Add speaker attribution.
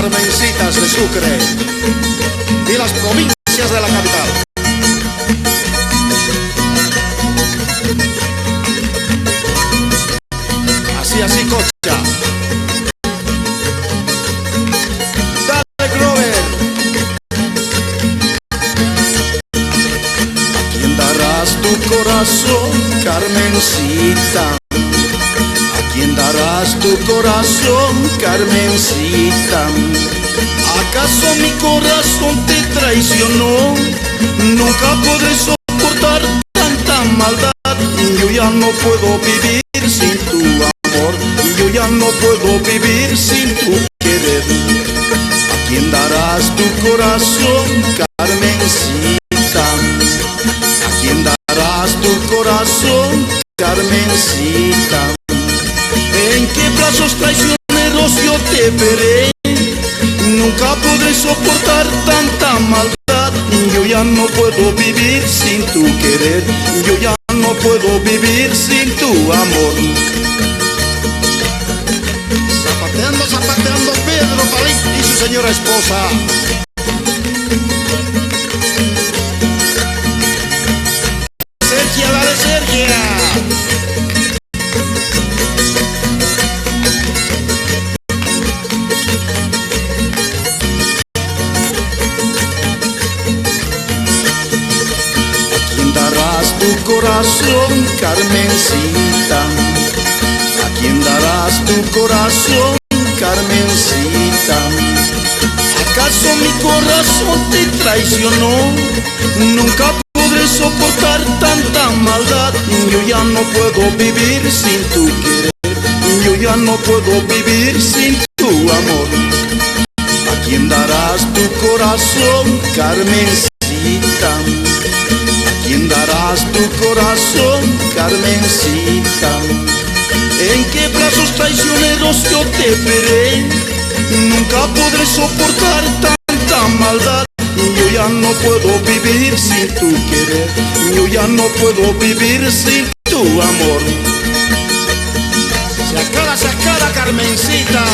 Speaker 1: Carmencitas de Sucre y las provincias de la capital. Así, así, Cocha. Dale, Grover. ¿A quién darás tu corazón, Carmencita? ¿A quién darás tu corazón, Carmencita? ¿Acaso mi corazón te traicionó? Nunca podré soportar tanta maldad. Yo ya no puedo vivir sin tu amor. Yo ya no puedo vivir sin tu querer. ¿A quién darás tu corazón, Carmencita? ¿A quién darás tu corazón, Carmencita? ¿En qué brazos traicioneros yo te veré? Nunca podré soportar tanta maldad. Yo ya no puedo vivir sin tu querer. Yo ya no puedo vivir sin tu amor. Zapateando, zapateando Pedro Palín y su señora esposa. Sergia, dale Sergia. Tu corazón, Carmencita. ¿A quién darás tu corazón, Carmencita? ¿Acaso mi corazón te traicionó? Nunca podré soportar tanta maldad. Yo ya no puedo vivir sin tu querer. Yo ya no puedo vivir sin tu amor. ¿A quién darás tu corazón, Carmencita? ¿A quién darás tu corazón, Carmencita? ¿En qué brazos traicioneros yo te veré? Nunca podré soportar tanta maldad. Yo ya no puedo vivir sin tu querer. Yo ya no puedo vivir sin tu amor. Se acaba, Carmencitas.